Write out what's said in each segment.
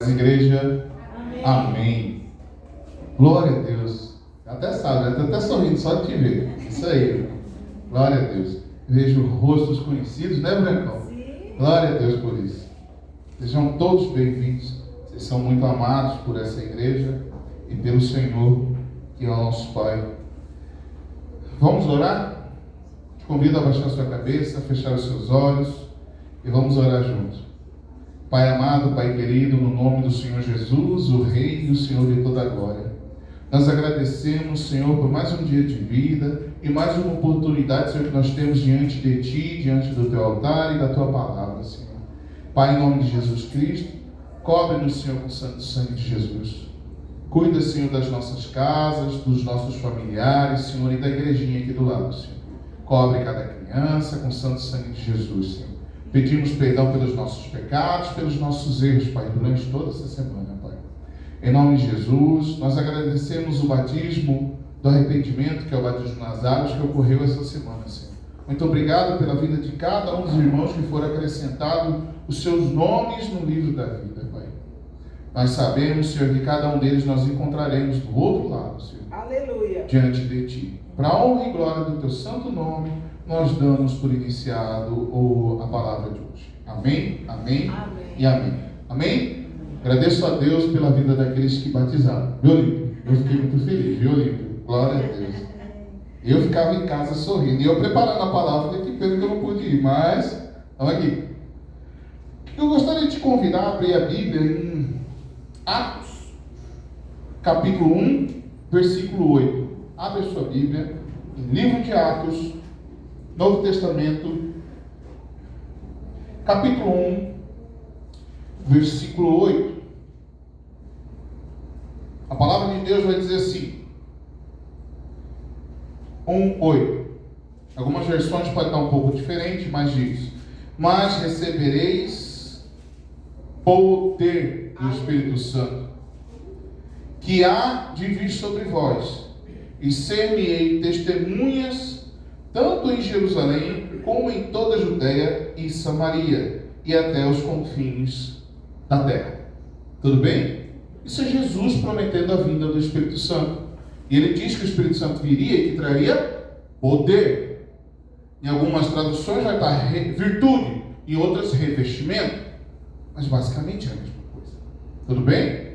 Igreja, amém. Glória a Deus. Até sabe, estou até sorrindo só de te ver. Isso aí, glória a Deus. Vejo rostos conhecidos, né, Brancão? Sim. Glória a Deus por isso. Sejam todos bem-vindos. Vocês são muito amados por essa igreja e pelo Senhor, que é o nosso Pai. Vamos orar? Te convido a baixar sua cabeça, a fechar os seus olhos e vamos orar juntos. Pai amado, Pai querido, no nome do Senhor Jesus, o Rei e o Senhor de toda a glória, nós agradecemos, Senhor, por mais um dia de vida e mais uma oportunidade, Senhor, que nós temos diante de Ti, diante do Teu altar e da Tua palavra, Senhor. Pai, em nome de Jesus Cristo, cobre-nos, Senhor, com o santo sangue de Jesus. Cuida, Senhor, das nossas casas, dos nossos familiares, Senhor, e da igrejinha aqui do lado, Senhor. Cobre cada criança com o santo sangue de Jesus, Senhor. Pedimos perdão pelos nossos pecados, pelos nossos erros, Pai, durante toda essa semana, Pai. Em nome de Jesus, nós agradecemos o batismo do arrependimento, que é o batismo nas águas, que ocorreu essa semana, Senhor. Muito obrigado pela vida de cada um dos irmãos que foram acrescentados os seus nomes no livro da vida, Pai. Nós sabemos, Senhor, que cada um deles nós encontraremos do outro lado, Senhor. Aleluia. Diante de Ti. Para a honra e glória do Teu santo nome, nós damos por iniciado a palavra de hoje. Amém? Amém? Amém. E amém. Amém? Agradeço a Deus pela vida daqueles que batizaram. Viu, Olímpio? Eu fiquei muito feliz, viu, Olímpio? Glória a Deus. Eu ficava em casa sorrindo. E eu preparando a palavra, que pena que eu não pude ir, mas vamos aqui. Eu gostaria de te convidar a abrir a Bíblia em Atos, capítulo 1, versículo 8. Abre a sua Bíblia em livro de Atos, Novo Testamento, capítulo 1, versículo 8. A palavra de Deus vai dizer assim, 1:8. Algumas versões podem estar um pouco diferentes, mas diz: mas recebereis poder do Espírito Santo, que há de vir sobre vós, e ser-me-ei testemunhas tanto em Jerusalém, como em toda a Judeia e Samaria, e até os confins da terra. Tudo bem? Isso é Jesus prometendo a vinda do Espírito Santo. E ele diz que o Espírito Santo viria e que traria poder. Em algumas traduções vai estar virtude, em outras revestimento. Mas basicamente é a mesma coisa. Tudo bem?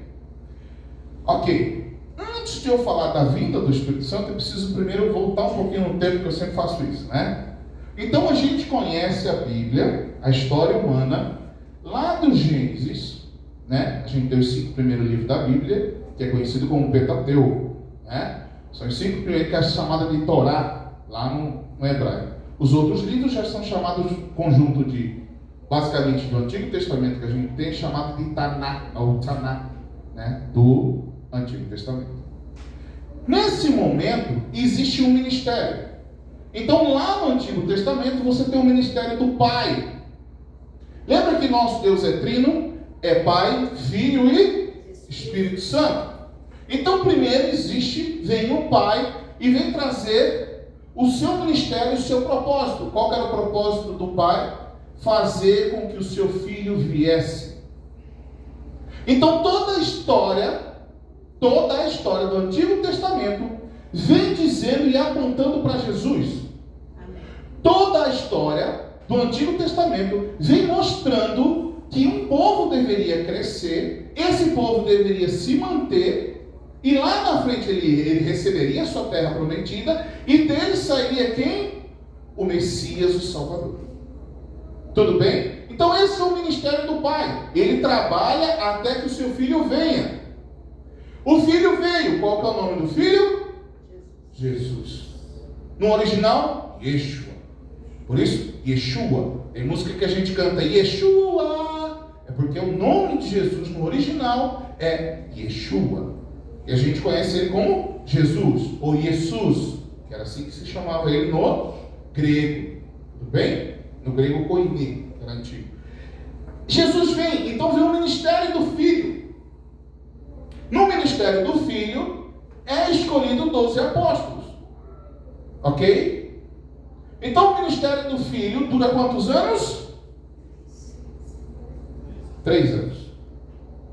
Ok. Antes de eu falar da vinda do Espírito Santo, eu preciso primeiro voltar um pouquinho no tempo, que eu sempre faço isso, né? Então a gente conhece a Bíblia, a história humana, lá do Gênesis, né? A gente tem os 5 primeiros livros da Bíblia, que é conhecido como Pentateuco, né? São os 5 primeiros que é chamada de Torá, lá no hebraico. Os outros livros já são chamados conjunto de, basicamente, do Antigo Testamento, que a gente tem, chamado de Taná, ou Taná, né? Do Antigo Testamento. Nesse momento, existe um ministério. Então, lá no Antigo Testamento, você tem o ministério do Pai. Lembra que nosso Deus é trino? É Pai, Filho e Espírito Santo. Então, primeiro vem o Pai e vem trazer o seu ministério e o seu propósito. Qual era o propósito do Pai? Fazer com que o seu Filho viesse. Então, toda a história do Antigo Testamento vem dizendo e apontando para Jesus. Amém. Toda a história do Antigo Testamento vem mostrando que um povo deveria crescer, esse povo deveria se manter, e lá na frente ele receberia a sua terra prometida, e dele sairia quem? O Messias, o Salvador. Tudo bem? Então esse é o ministério do Pai. Ele trabalha até que o seu filho venha. O filho veio. Qual que é o nome do filho? Jesus. No original, Yeshua. Por isso, Yeshua. Tem música que a gente canta Yeshua. É porque o nome de Jesus no original é Yeshua. E a gente conhece ele como Jesus, ou Jesus, que era assim que se chamava ele no grego. Tudo bem? No grego koine, que era antigo. Jesus vem, então vem o ministério do Filho. No ministério do Filho, é escolhido 12 apóstolos. Ok? Então o ministério do Filho dura quantos anos? 3 anos.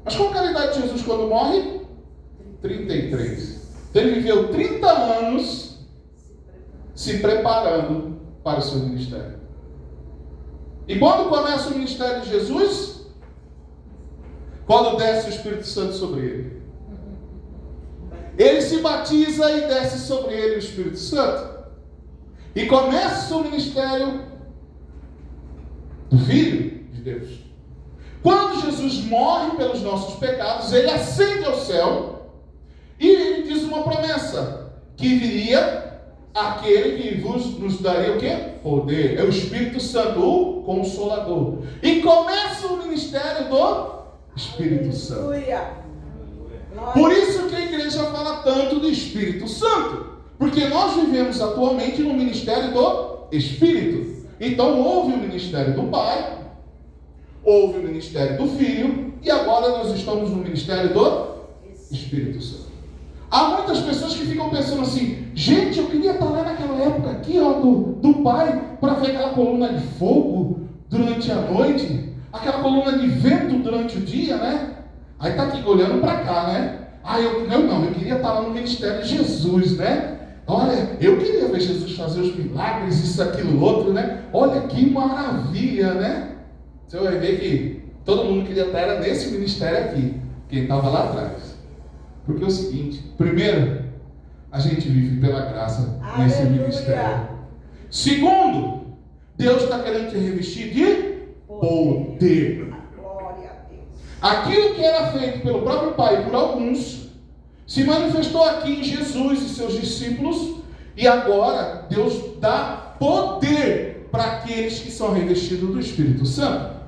Mas como idade de Jesus quando morre? 33. Então ele viveu 30 anos se preparando para o seu ministério. E quando começa o ministério de Jesus? Quando desce o Espírito Santo sobre ele. Ele se batiza e desce sobre ele o Espírito Santo. E começa o ministério do Filho de Deus. Quando Jesus morre pelos nossos pecados, ele ascende ao céu e ele diz uma promessa, que viria aquele que nos daria o quê? Poder. É o Espírito Santo, o Consolador. E começa o ministério do Espírito Santo. Por isso que a igreja fala tanto do Espírito Santo. Porque nós vivemos atualmente no ministério do Espírito. Então houve o ministério do Pai, houve o ministério do Filho, e agora nós estamos no ministério do Espírito Santo. Há muitas pessoas que ficam pensando assim: gente, eu queria estar lá naquela época aqui, ó, do Pai, para ver aquela coluna de fogo durante a noite, aquela coluna de vento durante o dia, né? Aí está aqui olhando para cá, né? Eu queria estar lá no ministério de Jesus, né? Olha, eu queria ver Jesus fazer os milagres, isso, aquilo, outro, né? Olha que maravilha, né? Você vai ver que todo mundo queria estar nesse ministério aqui, quem estava lá atrás. Porque é o seguinte: primeiro, a gente vive pela graça nesse ministério. Segundo, Deus está querendo te revestir de poder. Aquilo que era feito pelo próprio Pai por alguns, se manifestou aqui em Jesus e seus discípulos, e agora Deus dá poder para aqueles que são revestidos do Espírito Santo.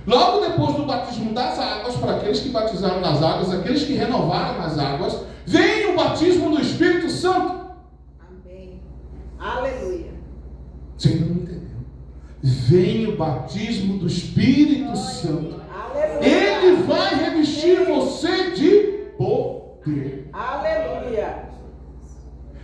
Logo depois do batismo das águas, para aqueles que batizaram nas águas, aqueles que renovaram as águas, vem o batismo do Espírito Santo. Amém. Aleluia. Você ainda não entendeu? Vem o batismo do Espírito Santo. Aleluia. Ele vai revestir você de poder. Aleluia.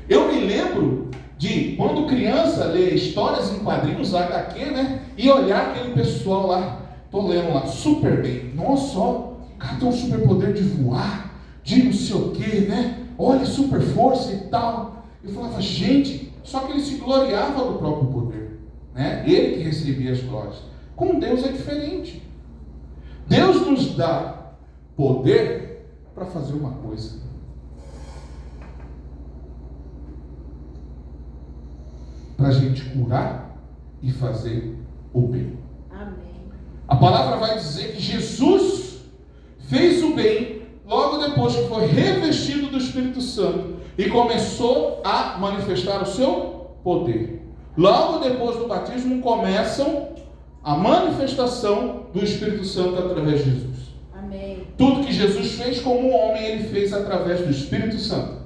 Eu me lembro de quando criança ler histórias em quadrinhos HQ, né? E olhar aquele pessoal lá. Tô lendo lá, Superman. Nossa, ó, o cara tem um superpoder de voar, de não sei o que, né? Olha, super força e tal. Eu falava, gente, só que ele se gloriava do próprio poder, né? Ele que recebia as glórias. Com Deus é diferente. Deus nos dá poder para fazer uma coisa. Para a gente curar e fazer o bem. Amém. A palavra vai dizer que Jesus fez o bem logo depois que foi revestido do Espírito Santo e começou a manifestar o seu poder. Logo depois do batismo começam a manifestação do Espírito Santo através de Jesus. Amém. Tudo que Jesus fez como homem, ele fez através do Espírito Santo.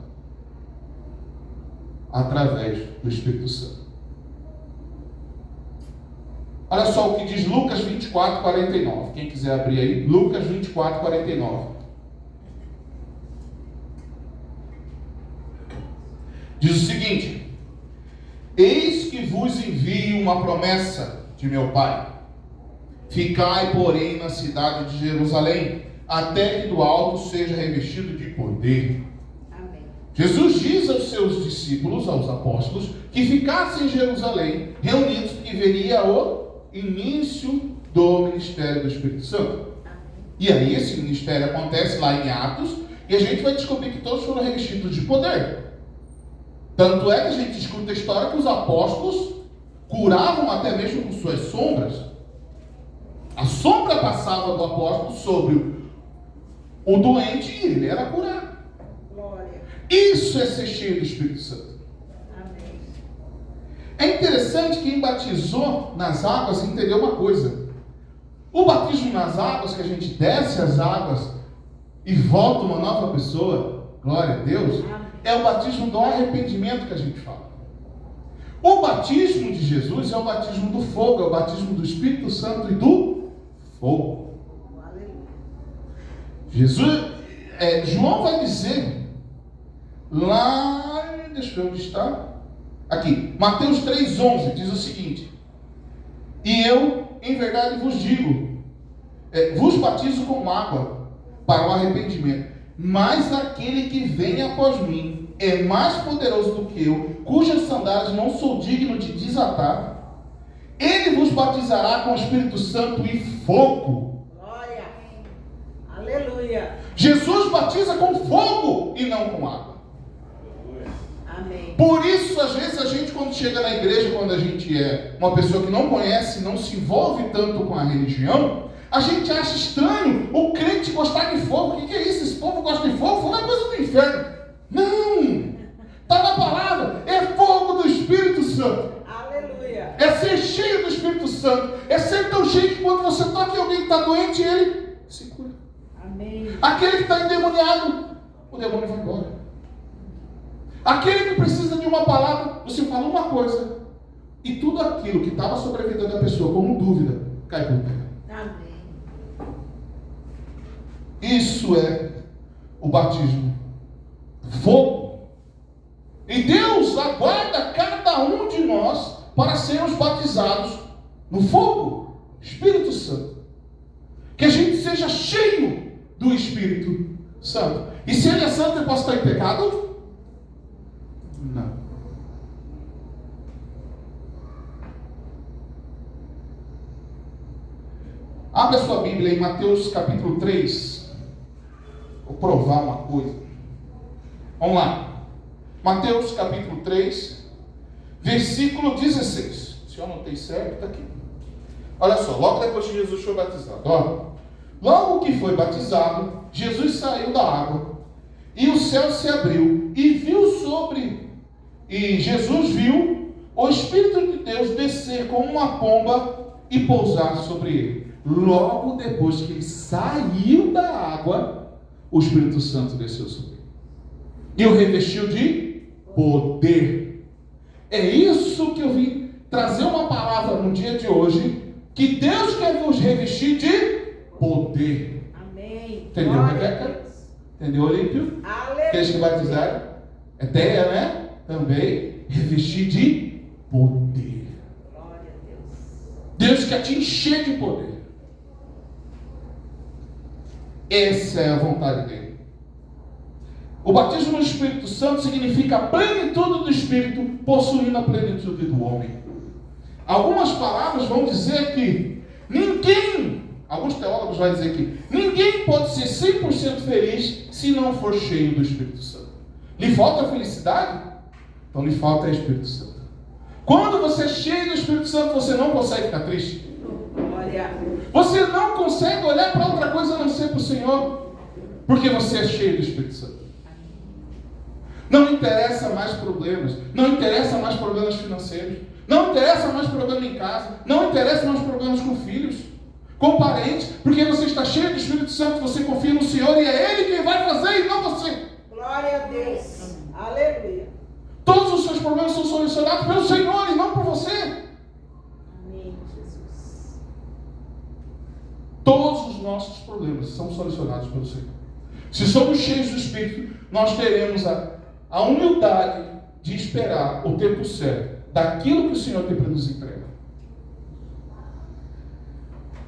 Através do Espírito Santo. Olha só o que diz Lucas 24, 49. Quem quiser abrir aí, Lucas 24, 49. Diz o seguinte: eis que vos envio uma promessa de meu Pai. Ficai, porém, na cidade de Jerusalém, até que do alto seja revestido de poder. Amém. Jesus diz aos seus discípulos, aos apóstolos, que ficassem em Jerusalém, reunidos, porque veria o início do ministério do Espírito Santo. Amém. E aí esse ministério acontece lá em Atos, e a gente vai descobrir que todos foram revestidos de poder. Tanto é que a gente escuta a história que os apóstolos curavam até mesmo com suas sombras. A sombra passava do apóstolo sobre o doente e ele era curado. Glória. Isso é ser cheio do Espírito Santo. Amém. É interessante que quem batizou nas águas entendeu uma coisa. O batismo nas águas, que a gente desce as águas e volta uma nova pessoa, glória a Deus, é o batismo do arrependimento que a gente fala. O batismo de Jesus é o batismo do fogo, é o batismo do Espírito Santo e do fogo. Jesus, João vai dizer lá, deixa eu ver onde está. Aqui, Mateus 3,11 diz o seguinte: e eu, em verdade, vos digo, vos batizo com água para o arrependimento. Mas aquele que vem após mim é mais poderoso do que eu, cujas sandálias não sou digno de desatar. Ele vos batizará com o Espírito Santo e fogo. Glória. Aleluia. Jesus batiza com fogo e não com água. Amém. Por isso, às vezes, a gente, quando chega na igreja, quando a gente é uma pessoa que não conhece, não se envolve tanto com a religião, a gente acha estranho o crente gostar de fogo. O que é isso? Esse povo gosta de fogo? Fogo é coisa do inferno. Não! Está na palavra. É fogo do Espírito Santo. Aleluia. É ser cheio do Espírito Santo. É ser tão cheio que quando você toca em alguém que está doente, ele se cura. Amém. Aquele que está endemoniado, o demônio vai embora. Aquele que precisa de uma palavra, você fala uma coisa, e tudo aquilo que estava sobre a vida da pessoa como dúvida, cai por terra. Amém. Isso é o batismo. Fogo. E Deus aguarda cada um de nós para sermos batizados no fogo, Espírito Santo. Que a gente seja cheio do Espírito Santo. E se ele é santo, eu posso estar em pecado? Não. Abra sua Bíblia em Mateus capítulo 3. Vou provar uma coisa. Vamos lá. Mateus capítulo 3, versículo 16. Se eu anotei certo, está aqui. Olha só, logo depois que Jesus foi batizado. Ó, logo que foi batizado, Jesus saiu da água e o céu se abriu e Jesus viu o Espírito de Deus descer como uma pomba e pousar sobre ele. Logo depois que ele saiu da água, o Espírito Santo desceu sobre ele e o revestiu de poder. É isso que eu vim trazer uma palavra no dia de hoje, que Deus quer nos revestir de poder. Amém. Entendeu, Glória a Rebeca? Deus. Entendeu, Olímpio? Aleluia. Aqueles que batizaram? É Teia, né? Também revestir de poder. Glória a Deus. Deus quer te encher de poder. Essa é a vontade dele. O batismo no Espírito Santo significa a plenitude do Espírito possuindo a plenitude do homem. Algumas palavras vão dizer que alguns teólogos vão dizer que ninguém pode ser 100% feliz se não for cheio do Espírito Santo. Lhe falta felicidade? Então lhe falta o Espírito Santo. Quando você é cheio do Espírito Santo, você não consegue ficar triste. Glória. Você não consegue olhar para outra coisa a não ser para o Senhor, porque você é cheio do Espírito Santo. Não interessa mais problemas, não interessa mais problemas financeiros, não interessa mais problema em casa, não interessa mais problemas com filhos, com parentes, porque você está cheio do Espírito Santo, você confia no Senhor e é Ele quem vai fazer e não você. Glória a Deus. Aleluia. Todos os seus problemas são solucionados pelo Senhor e não por você. Amém, Jesus. Todos os nossos problemas são solucionados pelo Senhor. Se somos cheios do Espírito, nós teremos a humildade de esperar o tempo certo daquilo que o Senhor tem para nos entregar.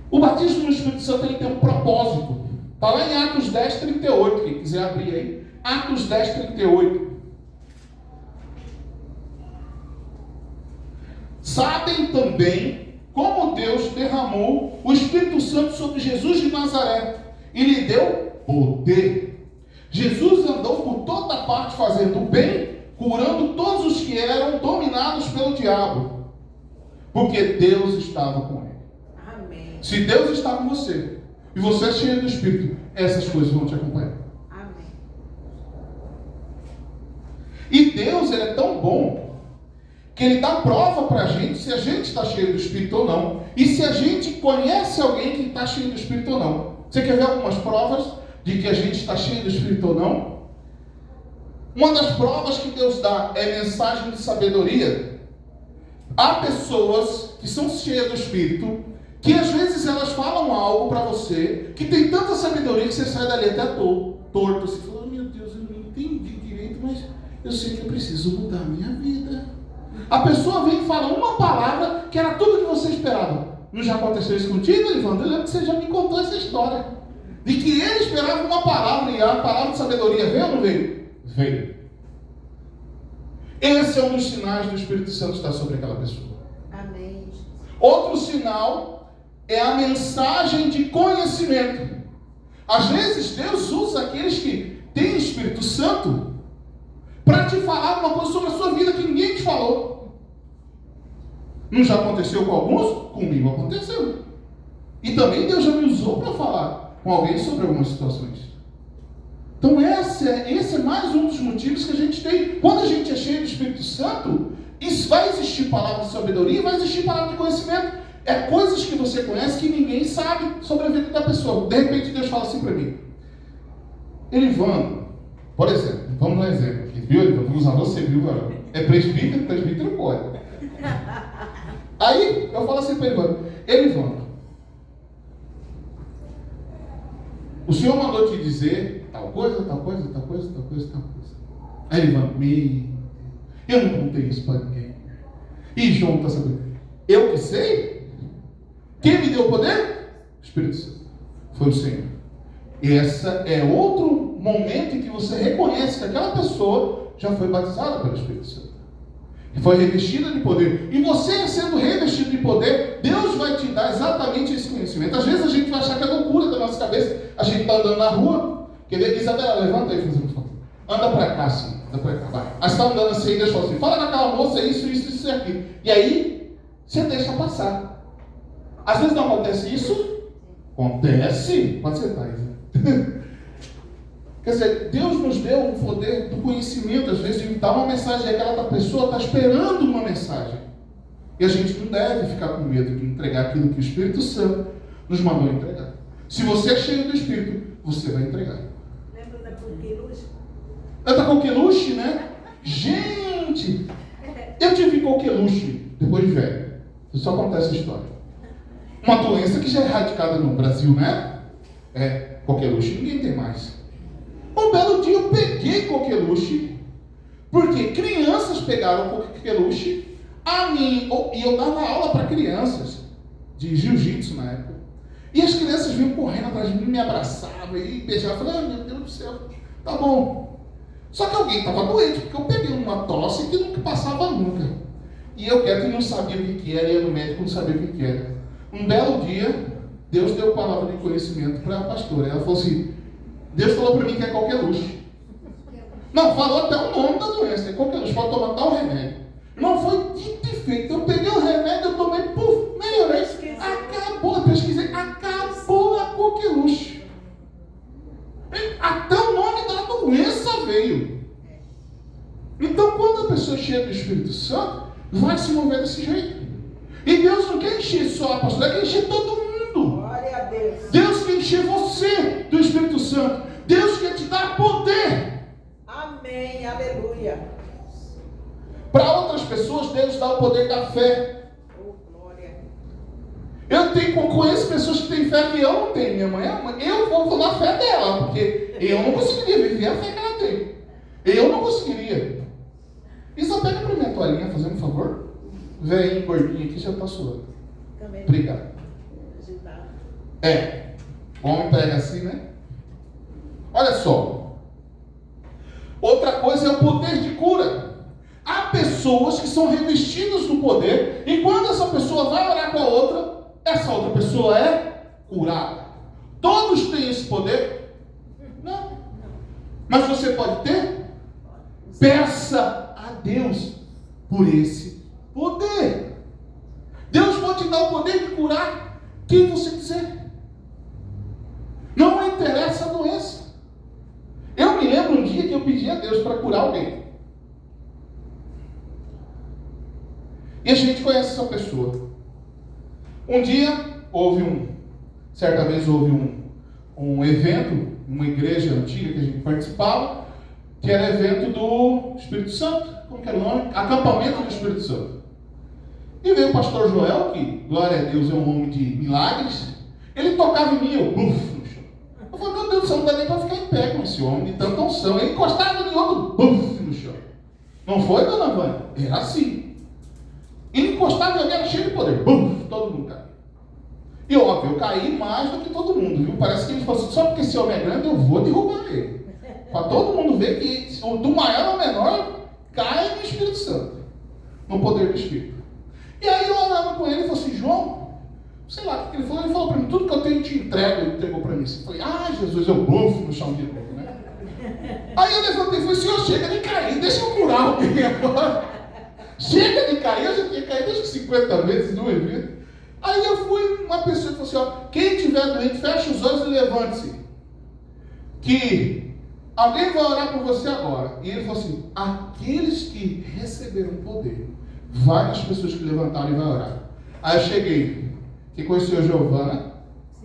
O batismo no Espírito Santo ele tem um propósito. Está lá em Atos 10, 38. Quem quiser abrir aí. Atos 10, 38. Sabem também como Deus derramou o Espírito Santo sobre Jesus de Nazaré e lhe deu poder. Jesus andou por toda parte fazendo bem, curando todos os que eram dominados pelo diabo, porque Deus estava com ele. Amém. Se Deus está com você e você é cheio do Espírito, essas coisas vão te acompanhar. Amém. E Deus, ele é tão bom que ele dá prova para a gente se a gente está cheio do Espírito ou não, e se a gente conhece alguém que está cheio do Espírito ou não. Você quer ver algumas provas de que a gente está cheio do Espírito ou não? Uma das provas que Deus dá é mensagem de sabedoria. Há pessoas que são cheias do Espírito, que às vezes elas falam algo para você, que tem tanta sabedoria que você sai dali até torto. Você fala, meu Deus, eu não entendi direito, mas eu sei que eu preciso mudar a minha vida. A pessoa vem e fala uma palavra que era tudo que você esperava. Não já aconteceu isso contigo, Evandro? Eu lembro que você já me contou essa história. de que ele esperava uma palavra, e a palavra de sabedoria veio ou não veio? Veio. Esse é um dos sinais do Espírito Santo estar sobre aquela pessoa. Amém. Outro sinal é a mensagem de conhecimento. Às vezes Deus usa aqueles que têm Espírito Santo para te falar uma coisa sobre a sua vida que ninguém te falou. Não já aconteceu com alguns? Comigo aconteceu. E também Deus já me usou para falar com alguém sobre algumas situações. Então esse é mais um dos motivos que a gente tem. Quando a gente é cheio do Espírito Santo, isso vai existir palavra de sabedoria, vai existir palavra de conhecimento. É coisas que você conhece que ninguém sabe sobre a vida da pessoa. De repente Deus fala assim para mim: Elivano, por exemplo, vamos dar um exemplo aqui, viu, Elivano? Vou usar você, viu, Varão? É presbítero, presbítero pode. Aí eu falo assim para Elivano, o Senhor mandou te dizer tal coisa, tal coisa, tal coisa, tal coisa, tal coisa. Aí Elivano, eu não contei isso para ninguém. E João está sabendo. Eu que sei? Quem me deu o poder? O Espírito Santo. Foi o Senhor. E esse é outro momento em que você reconhece que aquela pessoa já foi batizada pelo Espírito Santo. E foi revestida de poder. E você sendo revestido de poder, Deus vai te dar exatamente esse conhecimento. Às vezes a gente vai achar que é loucura da nossa cabeça. A gente está andando na rua. Quer dizer, Isabela, levanta aí, fazendo favor. Anda para cá, assim. Anda para cá, vai. Aí você está andando assim e Deus fala assim: fala naquela moça, isso e aqui. E aí, você deixa passar. Às vezes não acontece isso? Acontece. Pode ser, Thais. Quer dizer, Deus nos deu o poder do conhecimento, às vezes, de dar uma mensagem, e aquela pessoa está esperando uma mensagem. E a gente não deve ficar com medo de entregar aquilo que o Espírito Santo nos mandou entregar. Se você é cheio do Espírito, você vai entregar. Lembra da coqueluche? É da coqueluche, né? Gente! Eu tive coqueluche depois de velho. Só contar essa história. Uma doença que já é erradicada no Brasil, né? Coqueluche ninguém tem mais. Um belo dia eu peguei coqueluche, porque crianças pegaram coqueluche, e eu dava aula para crianças de jiu-jitsu na época. E as crianças vinham correndo atrás de mim, me abraçavam e beijavam. Eu falei: meu Deus do céu, tá bom. Só que alguém estava doente, porque eu peguei uma tosse que nunca passava nunca. E eu quieto e não sabia o que era, ia no médico, não sabia o que era. Um belo dia, Deus deu palavra de conhecimento para a pastora. Ela falou assim: Deus falou para mim que é coqueluche. Não, falou até o nome da doença. É coqueluche, pode tomar tal remédio. Não foi dito e feito. Eu peguei o remédio, eu tomei, melhorei. Acabou, eu pesquisei, acabou a coqueluche. Até o nome da doença veio. Então, quando a pessoa é cheia do Espírito Santo, vai se mover desse jeito. E Deus não quer encher só a pastora, quer encher todo mundo. Glória a Deus. Deus quer encher você do Espírito Santo. Deus quer te dar poder. Amém, aleluia. Para outras pessoas, Deus dá o poder da fé. Oh, glória. Eu conheço pessoas que têm fé que eu não tenho. Minha mãe, eu vou na fé dela, porque eu não conseguiria viver a fé que ela tem. Eu não conseguiria. Isa, pega para minha toalhinha, fazendo um favor. Vem, gordinho aqui, já está suando. Também. Obrigado. O homem pega assim, né? Olha só. Outra coisa é o poder de cura. Há pessoas que são revestidas do poder, e quando essa pessoa vai orar com a outra, essa outra pessoa é curada. Todos têm esse poder? Não. Mas você pode ter? Peça a Deus por esse poder. Deus pode te dar o poder de curar quem você quiser. Não interessa a doença. Eu me lembro um dia que eu pedi a Deus para curar alguém. E a gente conhece essa pessoa. Um dia, certa vez houve um evento, uma igreja antiga que a gente participava, que era evento do Espírito Santo. Como que era o nome? Acampamento do Espírito Santo. E veio o pastor Joel, que, glória a Deus, é um homem de milagres. Ele tocava em mim, eu no chão. Eu falei: meu Deus do céu, não dá nem para ficar em pé com esse homem de tanta unção. Ele encostava em outro, no chão. Não foi, dona Vânia? Era assim. Ele encostava em alguém, era cheio de poder. Todo mundo caiu. E óbvio, eu caí mais do que todo mundo, viu? Parece que ele falou assim: só porque esse homem é grande, eu vou derrubar ele. Para todo mundo ver que do maior ao menor cai no Espírito Santo, no poder do Espírito. E aí eu orava com ele e falei assim, João, sei lá o que ele falou para mim, tudo que eu tenho te entrego, ele entregou para mim. Eu falei, Jesus, eu bufo no chão de novo, né? Aí eu levantei e falei, Senhor, chega de cair, deixa eu curar alguém agora. Chega de cair, eu já tinha caído acho que 50 vezes, 2 vezes. Aí eu fui uma pessoa que falou assim, quem estiver doente, feche os olhos e levante-se. Que alguém vai orar por você agora. E ele falou assim, aqueles que receberam poder, várias pessoas que levantaram e vai orar. Aí eu cheguei, que conheceu a Giovana,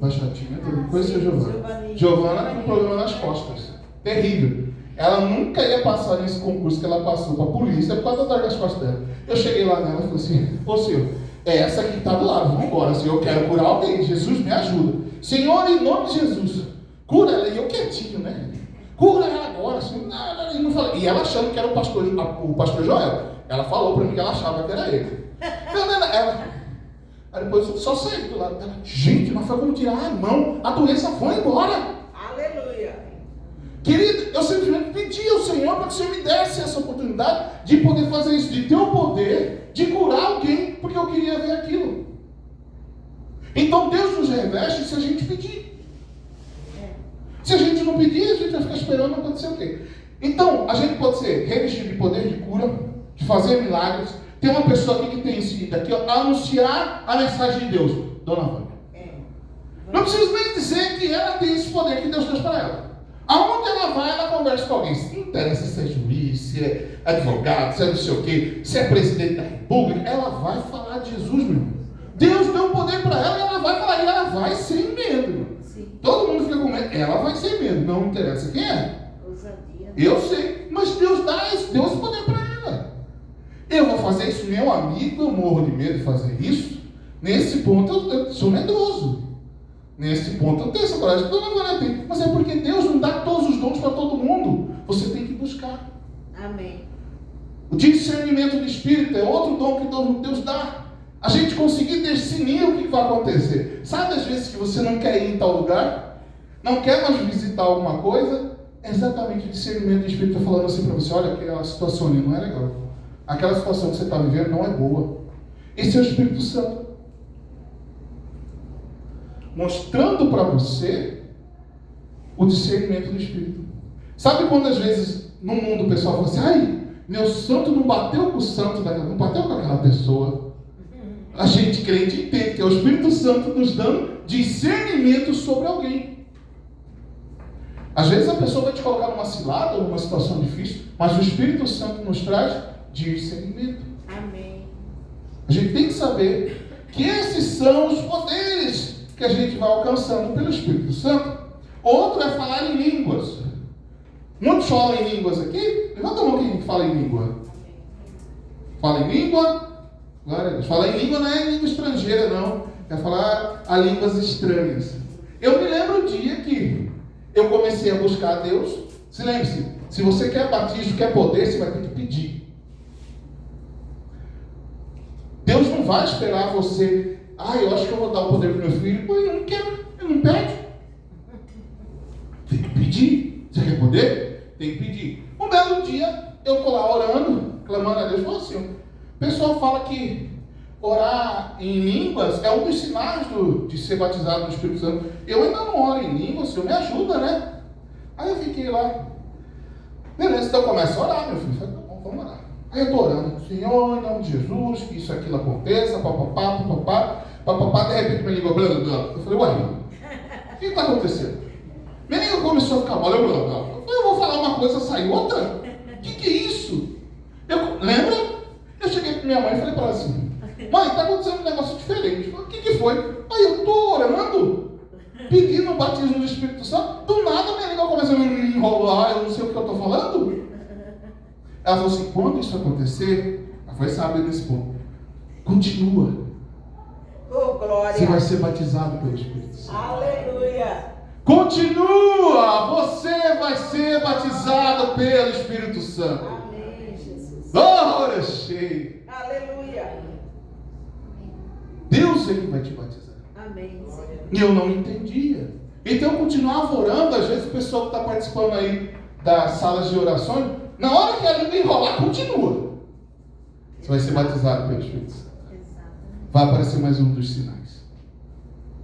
baixatinha, conheceu a Giovana. Giovana com problema nas costas, terrível. Ela nunca ia passar nesse concurso que ela passou para a polícia por causa da dor das costas dela. Eu cheguei lá nela e falei assim, ô Senhor, é essa aqui que está do lado, vamos embora, Senhor, eu quero curar alguém, Jesus me ajuda. Senhor, em nome de Jesus, cura ela. E eu quietinho, né? Cura ela agora, Senhor. Não falei. E ela achando que era o pastor Joel. Ela falou para mim que ela achava que era ele. Aí depois eu só saí do lado dela. Gente, mas foi como tirar a mão, a doença foi embora. Aleluia. Querido, eu simplesmente pedi ao Senhor para que o Senhor me desse essa oportunidade de poder fazer isso, de ter o poder de curar alguém, porque eu queria ver aquilo. Então Deus nos reveste se a gente pedir. Se a gente não pedir, a gente vai ficar esperando acontecer o quê? Então, a gente pode ser revestido de poder de cura, de fazer milagres. Tem uma pessoa aqui que tem esse daqui, anunciar a mensagem de Deus. Dona Vânia. Não preciso nem dizer que ela tem esse poder que Deus deu para ela. Aonde ela vai, ela conversa com alguém. Se não interessa se é juiz, se é advogado, se é não sei o quê, se é presidente da república, ela vai falar de Jesus, meu irmão. Deus deu poder para ela e ela vai falar, e ela vai sem medo. Sim. Todo mundo fica com medo, ela vai sem medo, não interessa quem é. Eu sei, mas Deus deu esse poder para ela. Eu vou fazer isso, meu amigo, eu morro de medo de fazer isso. Nesse ponto eu sou medroso. Nesse ponto eu tenho essa coragem que eu não tenho. Mas é porque Deus não dá todos os dons para todo mundo. Você tem que buscar. Amém. O discernimento do Espírito é outro dom que Deus dá. A gente conseguir discernir o que vai acontecer. Sabe às vezes que você não quer ir em tal lugar? Não quer mais visitar alguma coisa? É exatamente o discernimento do Espírito está falando assim para você. Olha, aquela situação ali não é legal. Aquela situação que você está vivendo não é boa. Esse é o Espírito Santo. Mostrando para você o discernimento do Espírito. Sabe quando às vezes no mundo o pessoal fala assim, ai, meu santo não bateu com o santo daquela, não bateu com aquela pessoa. A gente crente entende que é o Espírito Santo nos dando discernimento sobre alguém. Às vezes a pessoa vai te colocar numa cilada ou numa situação difícil, mas o Espírito Santo nos traz discernimento. Amém. A gente tem que saber que esses são os poderes que a gente vai alcançando pelo Espírito Santo. Outro é falar em línguas. Muitos falam em línguas aqui. Levanta a mão quem fala em língua. Fala em língua. Glória a Deus. Falar em língua não é língua estrangeira, não. É falar a línguas estranhas. Eu me lembro um dia que eu comecei a buscar a Deus. Se lembre-se, se você quer batismo, quer poder, você vai ter que pedir. Deus não vai esperar você. Eu acho que eu vou dar o poder para o meu filho. Pô, eu não quero, eu não pede. Tem que pedir. Você quer poder? Tem que pedir. Um belo dia, eu estou lá orando, clamando a Deus. Falou assim, o pessoal fala que orar em línguas é um dos sinais de ser batizado no Espírito Santo. Eu ainda não oro em línguas, Senhor, me ajuda, né? Aí eu fiquei lá. Beleza, então eu começo a orar, meu filho. Falei, tá bom, vamos orar. Aí eu estou orando, Senhor, em nome de Jesus, que isso, aquilo aconteça, papapá, de repente minha língua blá. Eu falei, uai, o que está acontecendo? Minha língua começou a ficar mole, blá. Eu falei, eu vou falar uma coisa, sai outra? O que é isso? Lembra? Eu cheguei para minha mãe e falei para ela assim, mãe, está acontecendo um negócio diferente. Eu falei, o que foi? Aí eu estou orando, pedindo o batismo do Espírito Santo, do nada minha língua começa a me enrolar, eu não sei o que eu estou falando. Ela falou assim, quando isso acontecer, ela foi sábia nesse ponto, continua. Oh, glória. Você vai ser batizado pelo Espírito Santo. Aleluia. Continua, você vai ser batizado pelo Espírito Santo. Amém, Jesus. Glória cheia. Aleluia. Deus é que vai te batizar. Amém, Senhor. E eu não entendia. Então eu continuava orando. Às vezes o pessoal que está participando aí das salas de orações, na hora que a língua enrolar, continua. Você vai ser batizado pelo Espírito Santo. Vai aparecer mais um dos sinais,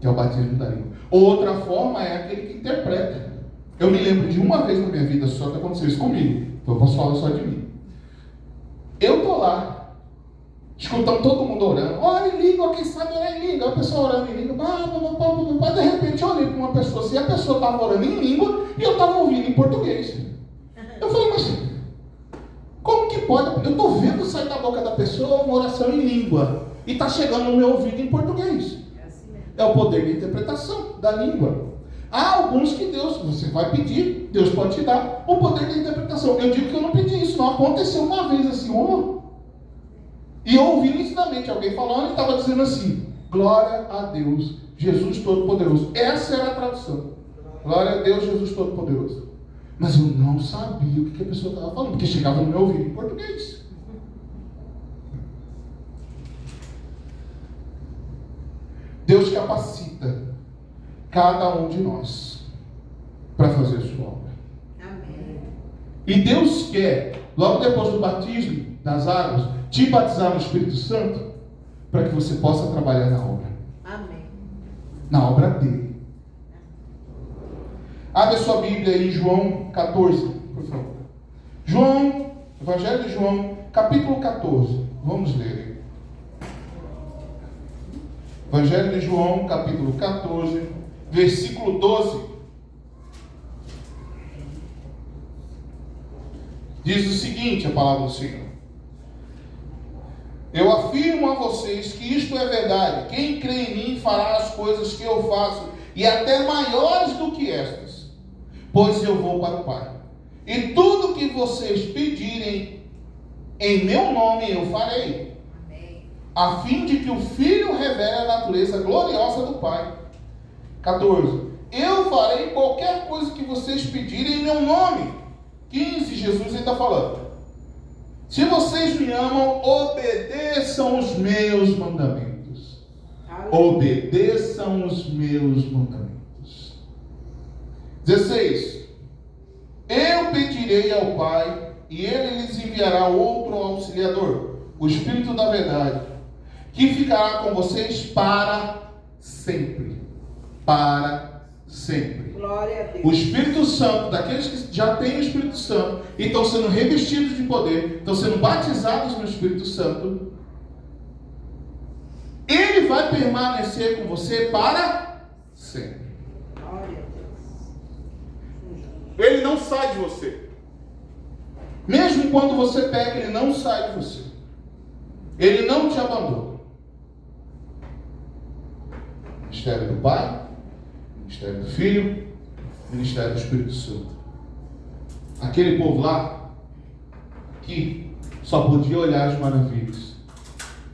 que é o batismo da língua. Outra forma é aquele que interpreta. Eu me lembro de uma vez na minha vida só que aconteceu isso comigo. Então eu posso falar só de mim. Eu estou lá, escutando todo mundo orando. Ora em língua, quem sabe orar em língua. A pessoa orando em língua. De repente eu olhei para uma pessoa assim, a pessoa estava orando em língua e eu estava ouvindo em português. Eu falei, mas como que pode? Eu estou vendo sair da boca da pessoa uma oração em língua e está chegando no meu ouvido em português. É o poder de interpretação da língua. Há alguns que Deus, você vai pedir, Deus pode te dar o poder de interpretação. Eu digo que eu não pedi isso, não aconteceu uma vez assim, e eu ouvi nitidamente alguém falando e estava dizendo assim: glória a Deus, Jesus Todo-Poderoso. Essa era a tradução. Glória a Deus, Jesus Todo-Poderoso. Mas eu não sabia o que a pessoa estava falando, porque chegava no meu ouvido em português. Deus capacita cada um de nós para fazer a sua obra. Amém. E Deus quer, logo depois do batismo das águas, te batizar no Espírito Santo para que você possa trabalhar na obra. Amém. Na obra dele. Abre a sua Bíblia aí em João 14, por favor. João, Evangelho de João, capítulo 14. Vamos ler. Evangelho de João, capítulo 14, versículo 12. Diz o seguinte, a palavra do Senhor: eu afirmo a vocês que isto é verdade. Quem crê em mim fará as coisas que eu faço, e até maiores do que estas, pois eu vou para o Pai. E tudo que vocês pedirem em meu nome eu farei, a fim de que o Filho revele a natureza gloriosa do Pai. 14. Eu farei qualquer coisa que vocês pedirem em meu nome. 15. Jesus ainda falando: se vocês me amam, obedeçam os meus mandamentos. Obedeçam os meus mandamentos. 16. Eu pedirei ao Pai, e Ele lhes enviará outro auxiliador, o Espírito da verdade, que ficará com vocês para sempre. Para sempre. Glória a Deus. O Espírito Santo, daqueles que já têm o Espírito Santo e estão sendo revestidos de poder, estão sendo batizados no Espírito Santo, ele vai permanecer com você para sempre. Glória a Deus. Ele não sai de você. Mesmo quando você peca, ele não sai de você. Ele não te abandona. Ministério do Pai, Ministério do Filho, Ministério do Espírito Santo. Aquele povo lá, que só podia olhar as maravilhas.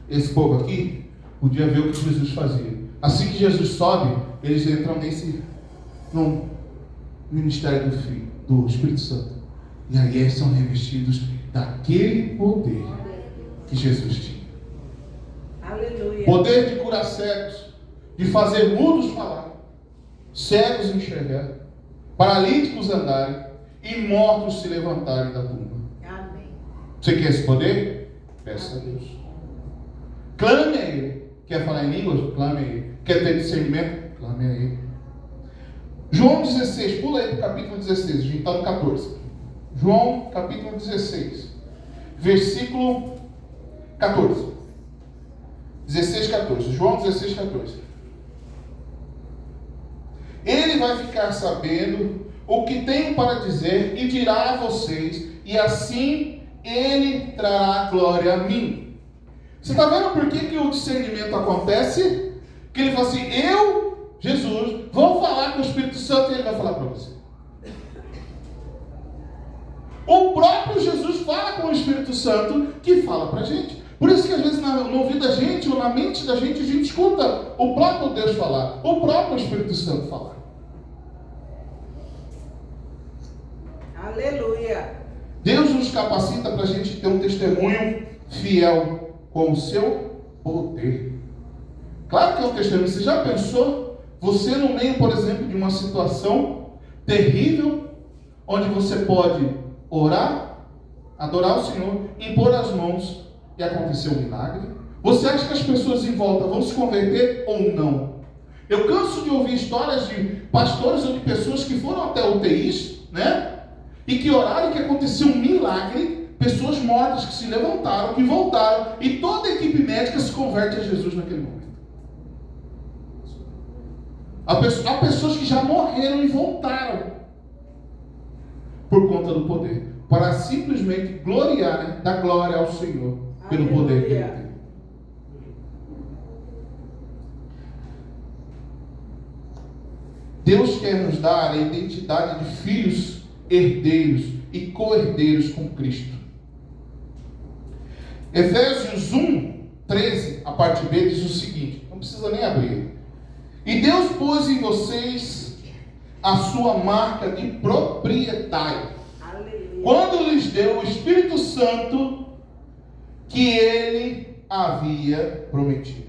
Esse povo aqui podia ver o que Jesus fazia. Assim que Jesus sobe, eles entram no Ministério do Filho, do Espírito Santo. E aí eles são revestidos daquele poder que Jesus tinha. Aleluia. Poder de curar cegos, de fazer mudos falar, cegos enxergar, paralíticos andarem e mortos se levantarem da tumba. Amém. Você quer esse poder? Peça a Deus. Clame a Ele. Quer falar em línguas? Clame a Ele. Quer ter discernimento? Clame a Ele. João 16, pula aí para o capítulo 16, a gente está no 14. João capítulo 16, versículo 14. 16, 14. João 16, 14. Ele vai ficar sabendo o que tenho para dizer e dirá a vocês, e assim ele trará glória a mim. Você está vendo por que o discernimento acontece? Que ele fala assim: eu, Jesus, vou falar com o Espírito Santo e ele vai falar para você. O próprio Jesus fala com o Espírito Santo que fala para a gente. Por isso que às vezes no ouvido da gente ou na mente da gente, a gente escuta o próprio Deus falar, o próprio Espírito Santo falar. Aleluia. Deus nos capacita para a gente ter um testemunho fiel com o seu poder. Claro que é um testemunho. Você já pensou Você no meio, por exemplo, de uma situação terrível, onde você pode orar, adorar o Senhor, impor as mãos e acontecer um milagre? Você acha que as pessoas em volta vão se converter ou não? Eu canso de ouvir histórias de pastores ou de pessoas que foram até UTIs, né? E que oraram, que aconteceu um milagre, pessoas mortas que se levantaram, que voltaram, e toda a equipe médica se converte a Jesus naquele momento. Há pessoas que já morreram e voltaram por conta do poder, para simplesmente gloriar, né? Dar glória ao Senhor pelo poder que Ele tem. Deus quer nos dar a identidade de filhos herdeiros e co-herdeiros com Cristo. Efésios 1:13, a parte B, diz o seguinte, não precisa nem abrir. E Deus pôs em vocês a sua marca de proprietário, quando lhes deu o Espírito Santo que Ele havia prometido.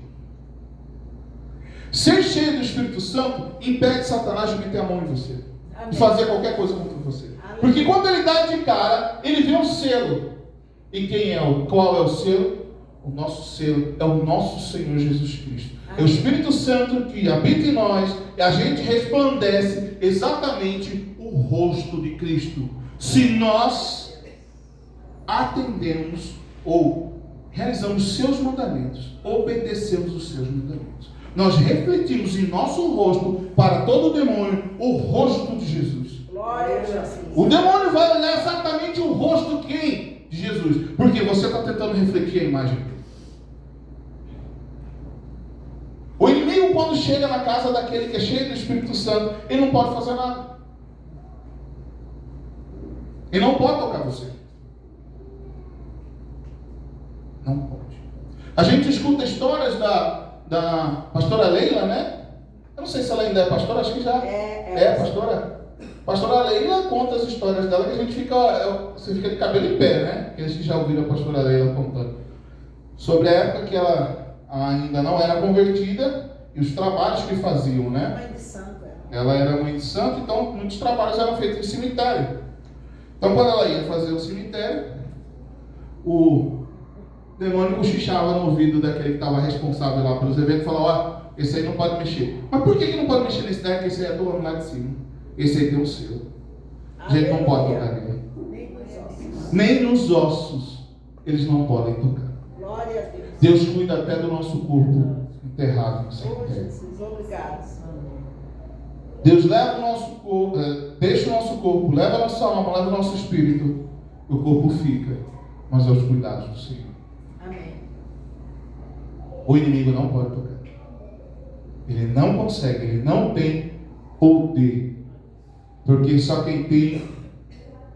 Ser cheio do Espírito Santo impede Satanás de meter a mão em você, de fazer qualquer coisa contra você. Porque quando ele dá de cara, ele vê um selo. E qual é o selo? O nosso selo é o nosso Senhor Jesus Cristo. É o Espírito Santo que habita em nós e a gente resplandece exatamente o rosto de Cristo. Se nós atendemos ou realizamos seus mandamentos, obedecemos os seus mandamentos. Nós refletimos em nosso rosto para todo demônio o rosto de Jesus. Glória a Jesus. O demônio vai olhar exatamente o rosto de quem? De Jesus. Porque você está tentando refletir a imagem dele. O inimigo, quando chega na casa daquele que é cheio do Espírito Santo, ele não pode fazer nada. Ele não pode tocar você. Não pode. A gente escuta histórias da pastora Leila, né? Eu não sei se ela ainda é pastora, acho que já é pastora. Pastora Leila conta as histórias dela que a gente você fica de cabelo em pé, né? Aqueles que já ouviram a pastora Leila contando. Sobre a época que ela ainda não era convertida e os trabalhos que faziam, né? Mãe de santo. Ela era mãe de santo, então muitos trabalhos eram feitos em cemitério. Então quando ela ia fazer o cemitério, o demônio cochichava no ouvido daquele que estava responsável lá pelos eventos e falava, ó, esse aí não pode mexer. Mas por que não pode mexer nesse daí? Porque esse aí é do homem lá de cima. Esse aí tem o selo. A gente não pode tocar nele. Nem nos ossos eles não podem tocar. Glória a Deus. Deus cuida até do nosso corpo enterrado no cemitério. Deus leva o nosso corpo, deixa o nosso corpo, leva a nossa alma, leva o nosso espírito. O corpo fica, mas aos cuidados do Senhor. Amém. O inimigo não pode tocar. Ele não consegue, ele não tem poder. Porque só quem tem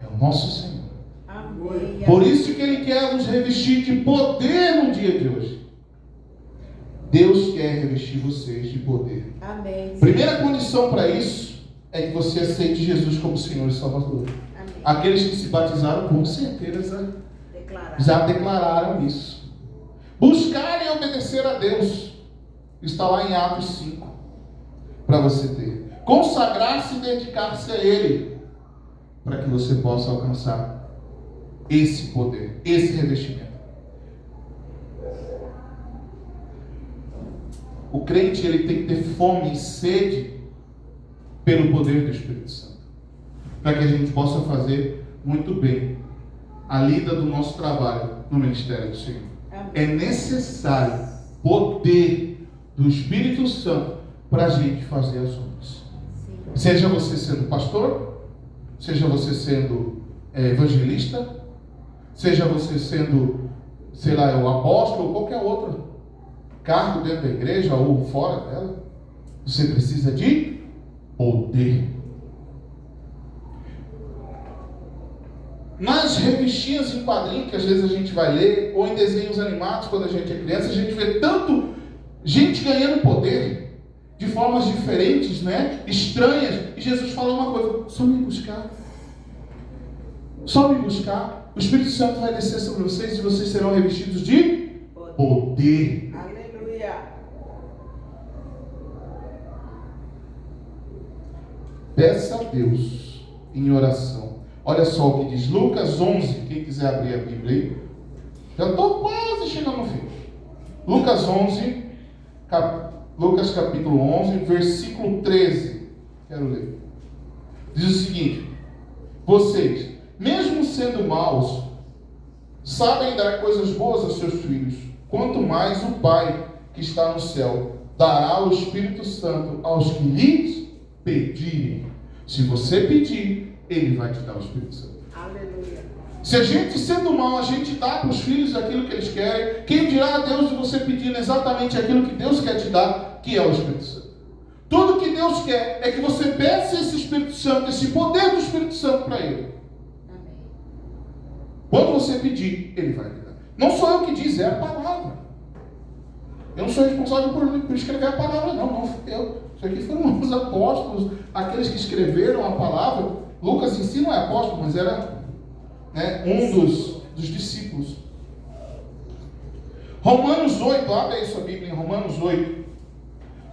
é o nosso Senhor. Amém. Por isso que Ele quer nos revestir de poder no dia de hoje. Deus quer revestir vocês de poder. Amém. Primeira condição para isso é que você aceite Jesus como Senhor e Salvador. Amém. Aqueles que se batizaram, com certeza, já declararam isso. Buscar e obedecer a Deus. Está lá em Atos 5. Para você ter. Consagrar-se e dedicar-se a Ele. Para que você possa alcançar esse poder, esse revestimento. O crente, ele tem que ter fome e sede pelo poder do Espírito Santo. Para que a gente possa fazer muito bem a lida do nosso trabalho no ministério do Senhor. É necessário poder do Espírito Santo para a gente fazer as obras. Seja você sendo pastor, seja você sendo evangelista, seja você sendo, sei lá, o apóstolo ou qualquer outro cargo dentro da igreja ou fora dela, você precisa de poder. Nas revistinhas em quadrinhos que às vezes a gente vai ler, ou em desenhos animados quando a gente é criança, a gente vê tanto gente ganhando poder de formas diferentes, né? Estranhas. E Jesus fala uma coisa: só me buscar. Só me buscar. O Espírito Santo vai descer sobre vocês e vocês serão revestidos de poder. Aleluia. Peça a Deus em oração. Olha só o que diz Lucas 11. Quem quiser abrir a Bíblia aí. Já estou quase chegando no fim. Lucas 11, Lucas capítulo 11, versículo 13. Quero ler. Diz o seguinte: vocês, mesmo sendo maus, sabem dar coisas boas aos seus filhos. Quanto mais o Pai que está no céu dará o Espírito Santo aos que lhes pedirem. Se você pedir, Ele vai te dar o Espírito Santo. Aleluia. Se a gente, sendo mal, a gente dá para os filhos aquilo que eles querem, quem dirá a Deus de você pedindo exatamente aquilo que Deus quer te dar, que é o Espírito Santo. Tudo que Deus quer é que você peça esse Espírito Santo, esse poder do Espírito Santo para Ele. Amém. Quando você pedir, Ele vai lhe dar. Não sou eu que diz, é a palavra. Eu não sou responsável por escrever a palavra, não fui eu. Isso aqui foram os apóstolos, aqueles que escreveram a palavra. Lucas em si não é apóstolo, mas era um dos discípulos. Romanos 8, abre aí sua Bíblia em Romanos 8.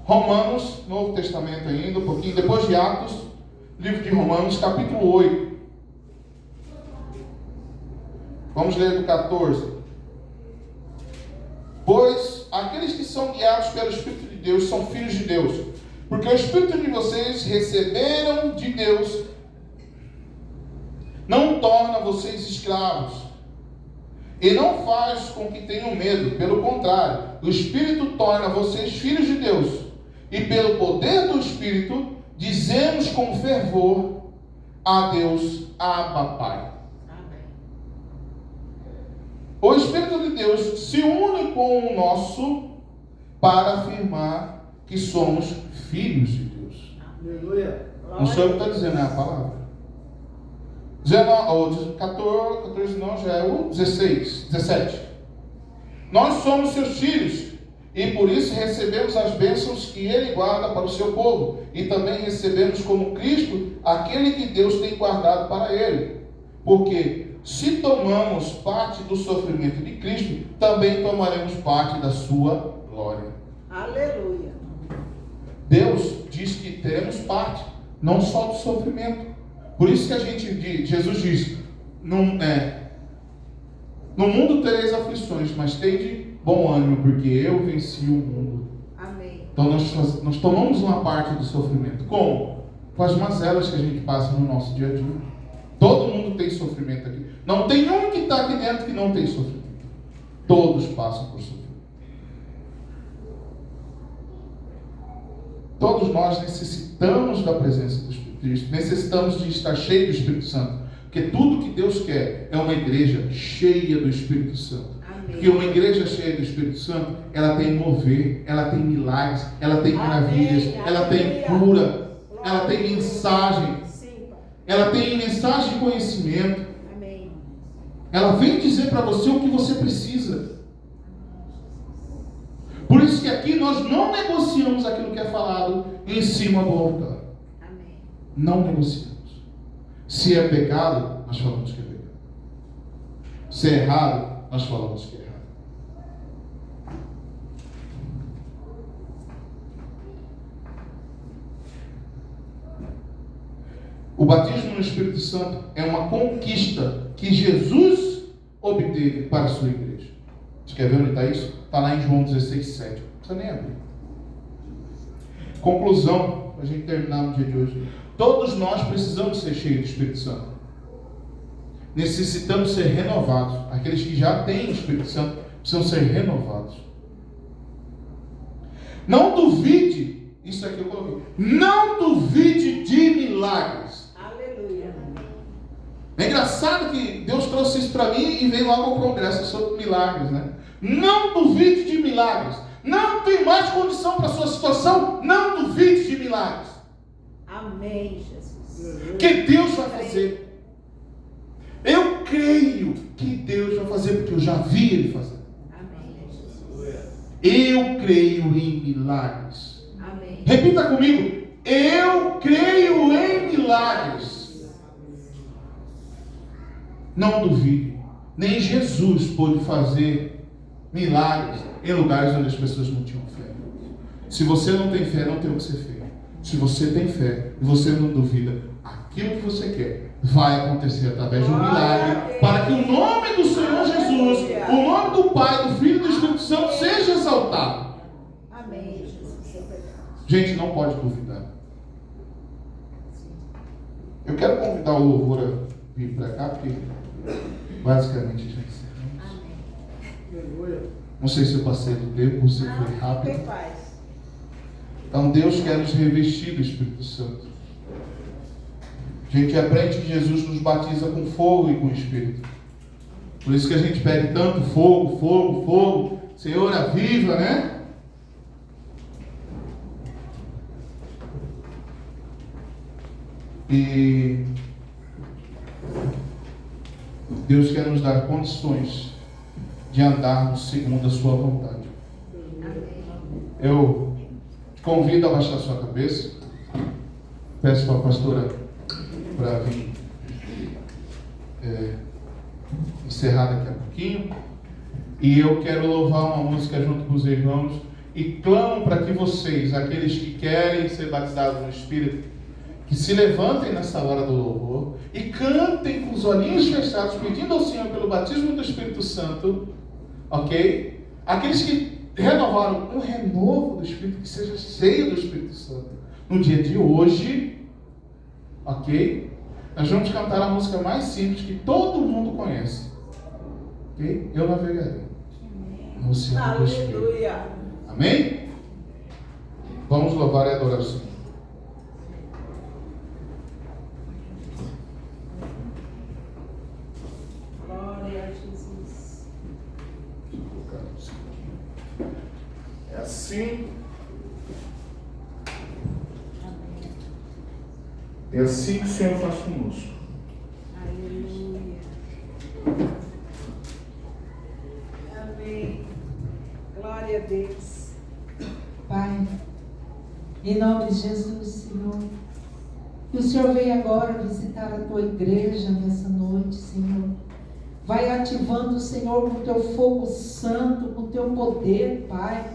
Romanos, Novo Testamento ainda, um pouquinho depois de Atos, livro de Romanos, capítulo 8. Vamos ler do 14. Pois aqueles que são guiados pelo Espírito de Deus são filhos de Deus, porque o Espírito de vocês receberam de Deus não torna vocês escravos e não faz com que tenham medo. Pelo contrário, o Espírito torna vocês filhos de Deus, e pelo poder do Espírito dizemos com fervor a Deus: Abba, Pai. Amém. O Espírito de Deus se une com o nosso para afirmar que somos filhos de Deus. Aleluia. Não sou eu que estou dizendo, é a palavra. 14 não, já é o 17. Nós somos seus filhos e por isso recebemos as bênçãos que Ele guarda para o seu povo, e também recebemos como Cristo aquele que Deus tem guardado para Ele. Porque se tomamos parte do sofrimento de Cristo, também tomaremos parte da sua glória. Aleluia. Deus diz que teremos parte, não só do sofrimento. Por isso que Jesus diz: no mundo tereis aflições, mas tende bom ânimo, porque eu venci o mundo. Amém. Então nós tomamos uma parte do sofrimento. Como? Com as mazelas que a gente passa no nosso dia a dia. Todo mundo tem sofrimento aqui. Não tem um que está aqui dentro que não tem sofrimento. Todos passam por sofrimento. Todos nós necessitamos da presença do Espírito de Cristo. Necessitamos de estar cheio do Espírito Santo. Porque tudo que Deus quer é uma igreja cheia do Espírito Santo. Amém. Porque uma igreja cheia do Espírito Santo, ela tem mover, ela tem milagres, ela tem maravilhas, Amém. ela tem cura, ela tem mensagem, Sim. ela tem mensagem de conhecimento. Amém. Ela vem dizer para você o que você precisa. Por isso que aqui nós não negociamos aquilo que é falado em cima do altar. Amém. Não negociamos. Se é pecado, nós falamos que é pecado. Se é errado, nós falamos que é errado. O batismo no Espírito Santo é uma conquista que Jesus obteve para a sua igreja. Você quer ver onde está isso? Está lá em João 16:7. Não precisa nem abrir. Conclusão, para a gente terminar no dia de hoje. Todos nós precisamos ser cheios do Espírito Santo. Necessitamos ser renovados. Aqueles que já têm o Espírito Santo precisam ser renovados. Não duvide, isso aqui eu coloquei, não duvide de milagres. Aleluia. É engraçado que Deus trouxe isso para mim e veio logo ao congresso sobre milagres, né? Não duvide de milagres. Não tem mais condição para a sua situação, não duvide de milagres. Amém, Jesus. Que Deus vai fazer. Eu creio que Deus vai fazer, porque eu já vi Ele fazer. Amém, Jesus. Eu creio em milagres. Amém. Repita comigo. Eu creio em milagres. Não duvide. Nem Jesus pôde fazer milagres em lugares onde as pessoas não tinham fé. Se você não tem fé, não tem o que ser feito. se você tem fé e você não duvida, aquilo que você quer vai acontecer através de um milagre, para que o nome do Senhor Jesus, o nome do Pai, do Filho e do Espírito Santo seja exaltado. Amém, Jesus. Gente, não pode duvidar. Eu quero convidar o louvor a vir para cá, porque basicamente já encerramos. Amém. Não sei se eu passei do tempo ou se foi rápido. Quem faz? Então Deus quer nos revestir do Espírito Santo. A gente aprende que Jesus nos batiza com fogo e com Espírito. Por isso que a gente pede tanto fogo, fogo, fogo. Senhor, aviva, né? E Deus quer nos dar condições de andarmos segundo a sua vontade. Eu te convido a baixar sua cabeça. Peço para a pastora para vir encerrar daqui a pouquinho. E eu quero louvar uma música junto com os irmãos. E clamo para que vocês, aqueles que querem ser batizados no Espírito, que se levantem nessa hora do louvor e cantem com os olhinhos fechados, pedindo ao Senhor pelo batismo do Espírito Santo, ok? Aqueles que renovaram um renovo do Espírito, que seja cheio do Espírito Santo. No dia de hoje, ok? Nós vamos cantar a música mais simples que todo mundo conhece, ok? Eu navegarei no oceano do Espírito. Aleluia. Amém? Vamos louvar e adorar o Senhor. Glória a Jesus. É assim. É assim que o Senhor faz conosco. Aleluia. Amém. Glória a Deus. Pai, em nome de Jesus, Senhor, que o Senhor venha agora visitar a tua igreja nessa noite, Senhor. Vai ativando, Senhor, com o teu fogo santo, com o teu poder, Pai.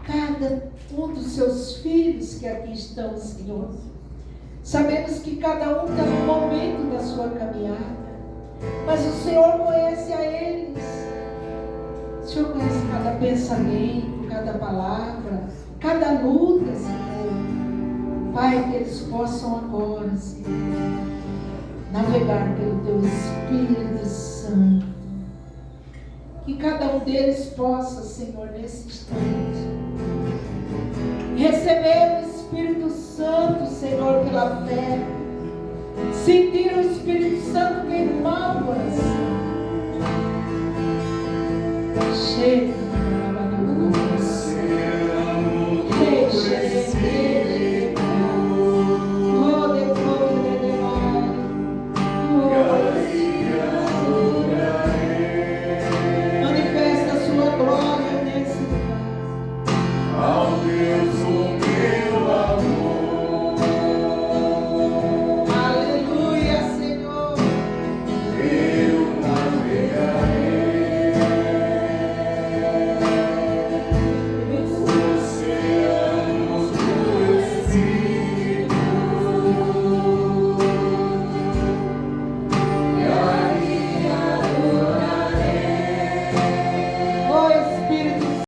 Cada um dos seus filhos que aqui estão, Senhor. Sabemos que cada um está no momento da sua caminhada, mas o Senhor conhece a eles. O Senhor conhece cada pensamento, cada palavra, cada luta, Senhor. Pai, que eles possam agora, Senhor, navegar pelo Teu Espírito Santo. Que cada um deles possa, Senhor, nesse instante, receber o Espírito Santo, Senhor, pela fé. Sentir o Espírito Santo queimar o coração. Chega.